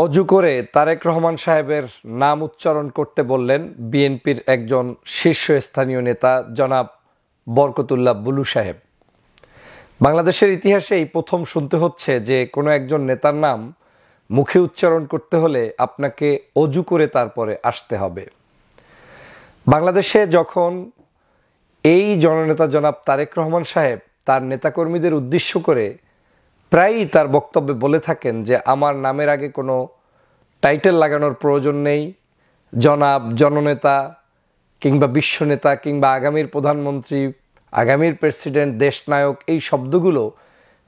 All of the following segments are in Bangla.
অজু করে তারেক রহমান সাহেবের নাম উচ্চারণ করতে বললেন বিএনপির একজন শীর্ষস্থানীয় নেতা জনাব বরকতুল্লাহ বুলু সাহেব। বাংলাদেশের ইতিহাসে এই প্রথম শুনতে হচ্ছে যে কোনো একজন নেতার নাম মুখে উচ্চারণ করতে হলে আপনাকে অজু করে তারপরে আসতে হবে। বাংলাদেশে যখন এই জননেতা জনাব তারেক রহমান সাহেব তার নেতাকর্মীদের উদ্দেশ্য করে প্রায়ই তার বক্তব্যে বলে থাকেন যে আমার নামের আগে কোনো টাইটেল লাগানোর প্রয়োজন নেই, জনাব, জননেতা কিংবা বিশ্বনেতা কিংবা আগামীর প্রধানমন্ত্রী, আগামীর প্রেসিডেন্ট, দেশনায়ক, এই শব্দগুলো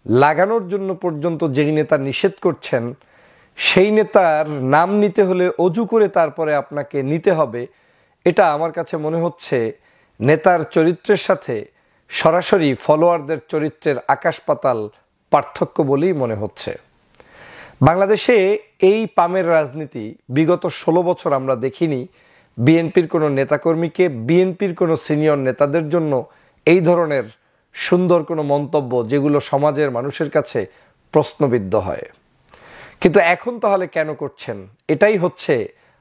লাগানোর জন্য পর্যন্ত যেই নেতা নিষেধ করছেন সেই নেতার নাম নিতে হলে অজু করে তারপরে আপনাকে নিতে হবে। এটা আমার কাছে মনে হচ্ছে নেতার চরিত্রের সাথে সরাসরি ফলোয়ারদের চরিত্রের আকাশ পাতাল পার্থক্য বলেই মনে হচ্ছে। বাংলাদেশে এই পামের রাজনীতি বিগত 16 বছর আমরা দেখিনি বিএনপির কোনো নেতাকর্মীকে, বিএনপির কোনো সিনিয়র নেতাদের জন্য এই ধরনের সুন্দর কোনো মন্তব্য যেগুলো সমাজের মানুষের কাছে প্রশ্নবিদ্ধ হয়। কিন্তু এখন তাহলে কেন করছেন? এটাই হচ্ছে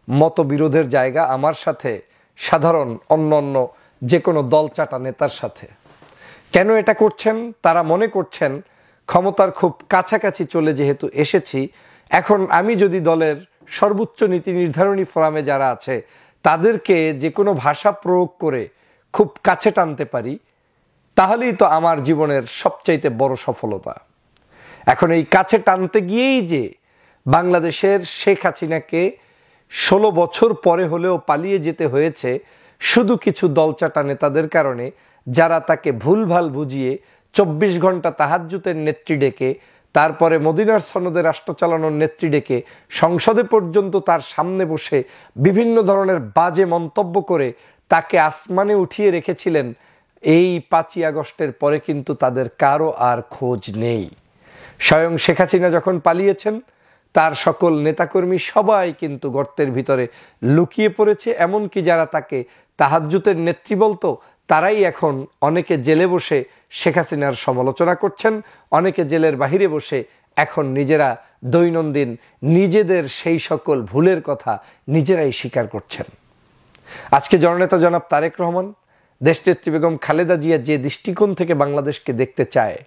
মতবিরোধের জায়গা আমার সাথে, সাধারণ অন্য যে কোনো দলচাটা নেতার সাথে। কেন এটা করছেন? তারা মনে করছেন ক্ষমতার খুব কাছাকাছি চলে যেহেতু এসেছি, এখন আমি যদি দলের সর্বোচ্চ নীতি নির্ধারণী ফোরামে যারা আছে তাদেরকে যে কোনো ভাষা প্রয়োগ করে খুব কাছে টানতে পারি, তাহলেই তো আমার জীবনের সবচাইতে বড় সফলতা। এখন এই কাছে টানতে গিয়েই যে বাংলাদেশের শেখ হাসিনাকে 16 বছর পরে হলেও পালিয়ে যেতে হয়েছে শুধু কিছু দলচাটা নেতাদের কারণে, যারা তাকে ভুলভাল বুঝিয়ে 24 ঘন্টা তাহাজ্জুদের নেত্রী ডেকে, তারপরে মদিনার সনদে রাষ্ট্র চালানোর নেত্রী ডেকে সংসদে পর্যন্ত তার সামনে বসে বিভিন্ন ধরনের বাজে মন্তব্য করে তাকে আসমানে উঠিয়ে রেখেছিলেন। এই 5ই আগস্টের পরে কিন্তু তাদের কারো আর খোঁজ নেই। স্বয়ং শেখ হাসিনা যখন পালিয়েছেন তার সকল নেতাকর্মী সবাই কিন্তু গর্তের ভিতরে লুকিয়ে পড়েছে। এমনকি যারা তাকে তাহাজ্জুদের নেত্রী বলতো তারাই এখন অনেকে জেলে বসে শেখ হাসিনার সমালোচনা করছেন, অনেকে জেলের বাহিরে বসে এখন নিজেরা দৈনন্দিন নিজেদের সেই সকল ভুলের কথা নিজেরাই স্বীকার করছেন। আজকে জননেতা জনাব তারেক রহমান, দেশনেত্রী বেগম খালেদা জিয়া যে দৃষ্টিকোণ থেকে বাংলাদেশকে দেখতে চায়,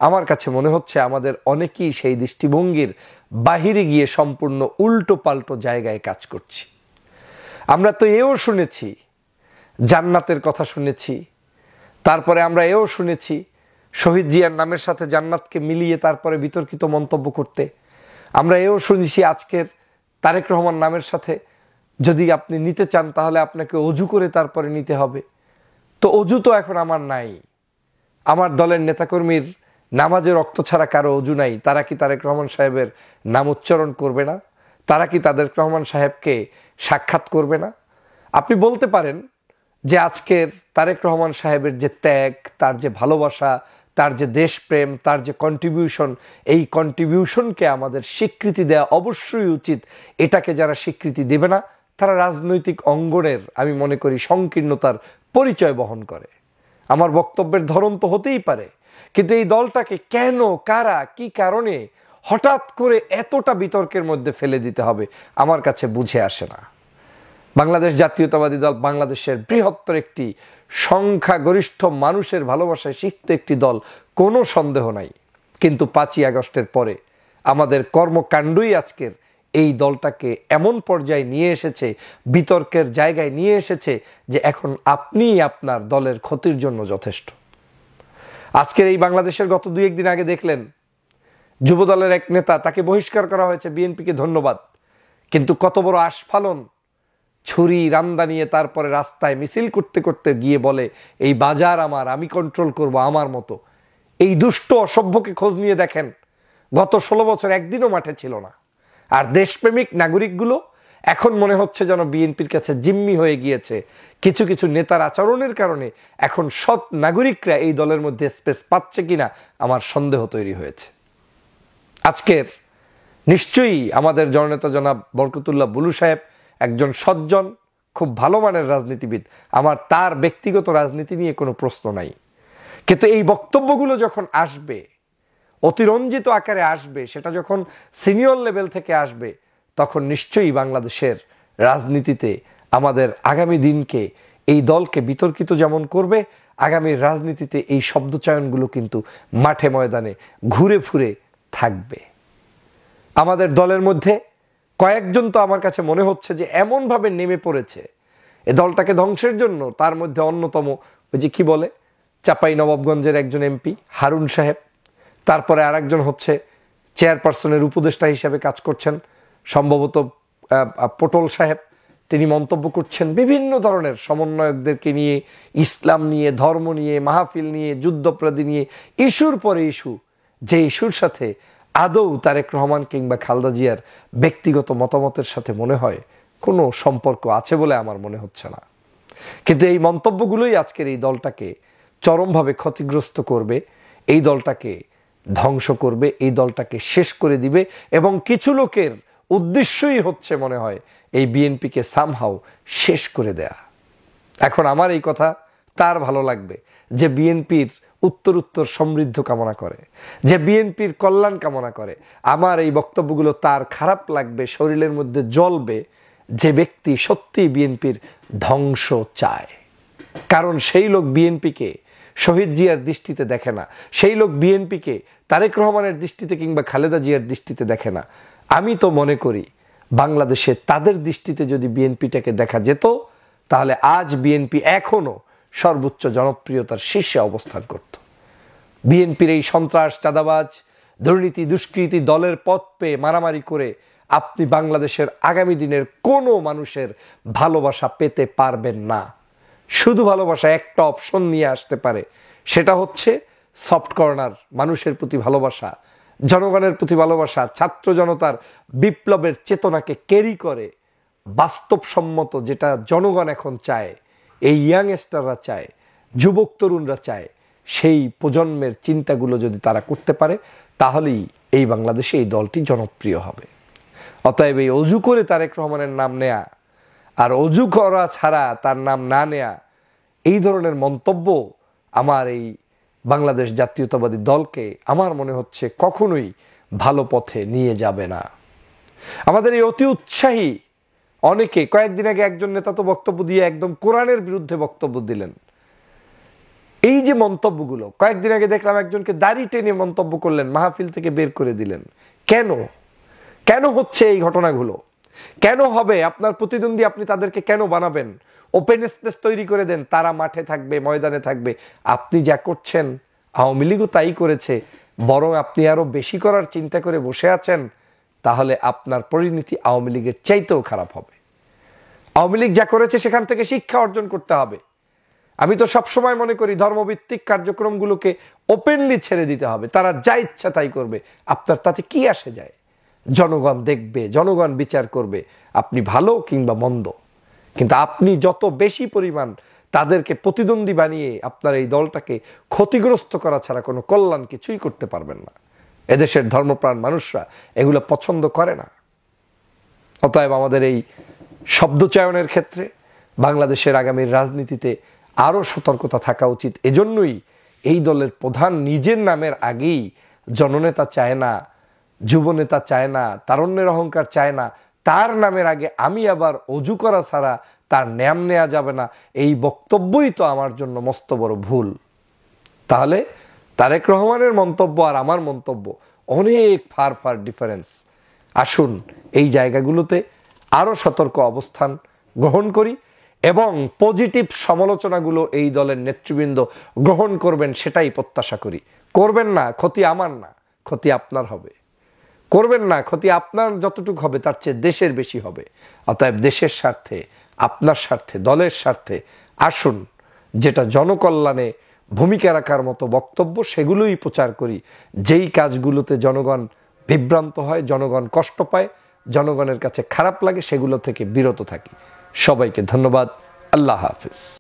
আমার কাছে মনে হচ্ছে আমাদের অনেকেই সেই দৃষ্টিভঙ্গির বাহিরে গিয়ে সম্পূর্ণ উল্টো পাল্টো জায়গায় কাজ করছি। আমরা তো এও শুনেছি, জান্নাতের কথা শুনেছি, তারপরে আমরা এও শুনেছি শহীদ জিয়ার নামের সাথে জান্নাতকে মিলিয়ে তারপরে বিতর্কিত মন্তব্য করতে। আমরা এও শুনেছি আজকের তারেক রহমান নামের সাথে যদি আপনি নিতে চান তাহলে আপনাকে অজু করে তারপরে নিতে হবে। তো অজু তো এখন আমার নাই, আমার দলের নেতাকর্মীর নামাজে রক্ত ছাড়া কারো অজু নাই। তারা কি তারেক রহমান সাহেবের নাম উচ্চারণ করবে না? তারা কি তারেক রহমান সাহেবকে সাক্ষাৎ করবে না? আপনি বলতে পারেন যে আজকের তারেক রহমান সাহেবের যে ত্যাগ, তার যে ভালোবাসা, তার যে দেশপ্রেম, তার যে কন্ট্রিবিউশন, এই কন্ট্রিবিউশনকে আমাদের স্বীকৃতি দেওয়া অবশ্যই উচিত। এটাকে যারা স্বীকৃতি দেবে না তারা রাজনৈতিক অঙ্গনের, আমি মনে করি, সংকীর্ণতার পরিচয় বহন করে। আমার বক্তব্যের ধরন তো হতেই পারে, কিন্তু এই দলটাকে কেন, কারা, কি কারণে হঠাৎ করে এতটা বিতর্কের মধ্যে ফেলে দিতে হবে আমার কাছে বুঝে আসে না। বাংলাদেশ জাতীয়তাবাদী দল বাংলাদেশের বৃহত্তর একটি সংখ্যাগরিষ্ঠ মানুষের ভালোবাসায় সিক্ত একটি দল, কোনো সন্দেহ নাই। কিন্তু 5ই আগস্টের পরে আমাদের কর্মকাণ্ডই আজকের এই দলটাকে এমন পর্যায়ে নিয়ে এসেছে, বিতর্কের জায়গায় নিয়ে এসেছে যে এখন আপনিই আপনার দলের ক্ষতির জন্য যথেষ্ট। আজকের এই বাংলাদেশের গত 2-1 দিন আগে দেখলেন যুবদলের এক নেতা, তাকে বহিষ্কার করা হয়েছে, বিএনপিকে ধন্যবাদ। কিন্তু কত বড় আস্ফালন, ছুরি রামদা নিয়ে তারপরে রাস্তায় মিছিল করতে করতে গিয়ে বলে এই বাজার আমার, আমি কন্ট্রোল করব আমার মতো। এই দুষ্ট অসভ্যকে খোঁজ নিয়ে দেখেন, গত 16 বছর একদিনও মাঠে ছিল না। আর দেশপ্রেমিক নাগরিকগুলো এখন মনে হচ্ছে যেন বিএনপির কাছে জিম্মি হয়ে গিয়েছে। কিছু কিছু নেতার আচরণের কারণে এখন সৎ নাগরিকরা এই দলের মধ্যে স্পেস পাচ্ছে কিনা আমার সন্দেহ তৈরি হয়েছে। আজকের নিশ্চয়ই আমাদের জননেতা জনাব বরকতুল্লাহ বুলু সাহেব একজন সজ্জন, খুব ভালো মানের রাজনীতিবিদ। আমার তার ব্যক্তিগত রাজনীতি নিয়ে কোনো প্রশ্ন নাই। কিন্তু এই বক্তব্যগুলো যখন আসবে, অতিরঞ্জিত আকারে আসবে, সেটা যখন সিনিয়র লেভেল থেকে আসবে, তখন নিশ্চয়ই বাংলাদেশের রাজনীতিতে আমাদের আগামী দিনকে এই দলকে বিতর্কিত যেমন করবে, আগামী রাজনীতিতে এই শব্দচয়নগুলো কিন্তু মাঠে ময়দানে ঘুরে ফুরে থাকবে। আমাদের দলের মধ্যে কয়েকজন তো আমার কাছে মনে হচ্ছে যে এমনভাবে নেমে পড়েছে এ দলটাকে ধ্বংসের জন্য। তার মধ্যে অন্যতম ওই যে কি বলে চাঁপাই নবাবগঞ্জের একজন এমপি হারুন সাহেব, তারপরে আরেকজন হচ্ছে চেয়ারপারসনের উপদেষ্টা হিসেবে কাজ করছেন সম্ভবত পটল সাহেব, তিনি মন্তব্য করছেন বিভিন্ন ধরনের সমন্বয়কদেরকে নিয়ে, ইসলাম নিয়ে, ধর্ম নিয়ে, মাহফিল নিয়ে, যুদ্ধপ্রাদী নিয়ে, ইস্যুর পরে ইস্যু, যে ইস্যুর সাথে আদৌ তারেক রহমান কিংবা খালেদা জিয়ার ব্যক্তিগত মতামতের সাথে মনে হয় কোনো সম্পর্ক আছে বলে আমার মনে হচ্ছে না। কিন্তু এই মন্তব্যগুলোই আজকের এই দলটাকে চরমভাবে ক্ষতিগ্রস্ত করবে, এই দলটাকে ধ্বংস করবে, এই দলটাকে শেষ করে দিবে। এবং কিছু লোকের উদ্দেশ্যই হচ্ছে মনে হয় এই বিএনপিকে সামহাও শেষ করে দেয়া। এখন আমার এই কথা তার ভালো লাগবে যে বিএনপির উত্তর সমৃদ্ধ কামনা করে, যে বিএনপির কল্যাণ কামনা করে। আমার এই বক্তব্যগুলো তার খারাপ লাগবে, শরীরের মধ্যে জ্বলবে যে ব্যক্তি সত্যি বিএনপির ধ্বংস চায়। কারণ সেই লোক বিএনপিকে শহীদ জিয়ার দৃষ্টিতে দেখে না, সেই লোক বিএনপিকে তারেক রহমানের দৃষ্টিতে কিংবা খালেদা জিয়ার দৃষ্টিতে দেখে না। আমি তো মনে করি বাংলাদেশে তাদের দৃষ্টিতে যদি বিএনপিটাকে দেখা যেত তাহলে আজ বিএনপি এখনো সর্বোচ্চ জনপ্রিয়তার শীর্ষে অবস্থান করত। বিএনপির এই সন্ত্রাস, চাঁদাবাজ, দুর্নীতি, দুষ্কৃতী দলের পথ পেয়ে মারামারি করে আপনি বাংলাদেশের আগামী দিনের কোনো মানুষের ভালোবাসা পেতে পারবেন না। শুধু ভালোবাসা একটা অপশন নিয়ে আসতে পারে, সেটা হচ্ছে সফট কর্নার, মানুষের প্রতি ভালোবাসা, জনগণের প্রতি ভালোবাসা, ছাত্র জনতার বিপ্লবের চেতনাকে ক্যারি করে বাস্তবসম্মত যেটা জনগণ এখন চায়, এই ইয়াংস্টাররা চায়, যুবক তরুণরা চায়, সেই প্রজন্মের চিন্তাগুলো যদি তারা করতে পারে তাহলেই এই বাংলাদেশে এই দলটি জনপ্রিয় হবে। অতএব এই অজু করে তারেক রহমানের নাম নেয়া আর অজু করা ছাড়া তার নাম না নেয়া, এই ধরনের মন্তব্য আমার এই বাংলাদেশ জাতীয়তাবাদী দলকে আমার মনে হচ্ছে কখনোই ভালো পথে নিয়ে যাবে না। আমাদের এই অতি উৎসাহী অনেকে, কয়েকদিন আগে একজন নেতা তো বক্তব্য দিয়ে একদম কোরআনের বিরুদ্ধে বক্তব্য দিলেন। এই যে মন্তব্যগুলো, কয়েকদিন আগে দেখলাম একজনকে দাড়ি টেনে মন্তব্য করলেন, মাহফিল থেকে বের করে দিলেন। কেন হচ্ছে এই ঘটনাগুলো? কেন হবে? আপনার প্রতিদ্বন্দ্বী আপনি তাদেরকে কেন বানাবেন? ওপেন স্পেস তৈরি করে দেন, তারা মাঠে থাকবে, ময়দানে থাকবে। আপনি যা করছেন আওয়ামী লীগও তাই করেছে, বরং আপনি আরো বেশি করার চিন্তা করে বসে আছেন। তাহলে আপনার পরিণতি আওয়ামী লীগের চাইতেও খারাপ হবে। আওয়ামী লীগ যা করেছে সেখান থেকে শিক্ষা অর্জন করতে হবে। আমি তো সবসময় মনে করি ধর্মভিত্তিক কার্যক্রমগুলোকে ওপেনলি ছেড়ে দিতে হবে, তারা যা ইচ্ছা তাই করবে, আপনার তাতে কি আসে যায়? জনগণ দেখবে, জনগণ বিচার করবে আপনি ভালো কিংবা মন্দ। কিন্তু আপনি যত বেশি পরিমাণ তাদেরকে প্রতিদ্বন্দ্বী বানিয়ে আপনার এই দলটাকে ক্ষতিগ্রস্ত করা ছাড়া কোনো কল্যাণ কিছুই করতে পারবেন না। এদেশের ধর্মপ্রাণ মানুষরা এগুলো পছন্দ করে না। অতএব আমাদের এই শব্দচয়নের ক্ষেত্রে বাংলাদেশের আগামীর রাজনীতিতে আরও সতর্কতা থাকা উচিত। এজন্যই এই দলের প্রধান নিজের নামের আগেই জননেতা চায় না, যুবনেতা চায় না, তারুণ্যের অহংকার চায় না, তার নামের আগে আমি আবার অজু করা ছাড়া তার নাম নেওয়া যাবে না, এই বক্তব্যই তো আমার জন্য মস্ত বড় ভুল। তাহলে তারেক রহমানের মন্তব্য আর আমার মন্তব্য অনেক ফার ডিফারেন্স। আসুন এই জায়গাগুলোতে আরও সতর্ক অবস্থান গ্রহণ করি এবং পজিটিভ সমালোচনাগুলো এই দলের নেতৃবৃন্দ গ্রহণ করবেন সেটাই প্রত্যাশা করি। করবেন না, ক্ষতি আমার না, ক্ষতি আপনার হবে। করবেন না, ক্ষতি আপনার যতটুকু হবে তার চেয়ে দেশের বেশি হবে। অতএব দেশের স্বার্থে, আপনার স্বার্থে, দলের স্বার্থে আসুন যেটা জনকল্যাণে ভূমিকা রাখার মতো বক্তব্য সেগুলোই প্রচার করি। যেই কাজগুলোতে জনগণ বিভ্রান্ত হয়, জনগণ কষ্ট পায়, জনগণের কাছে খারাপ লাগে, সেগুলো থেকে বিরত থাকি। সবাইকে ধন্যবাদ। আল্লাহ হাফিজ।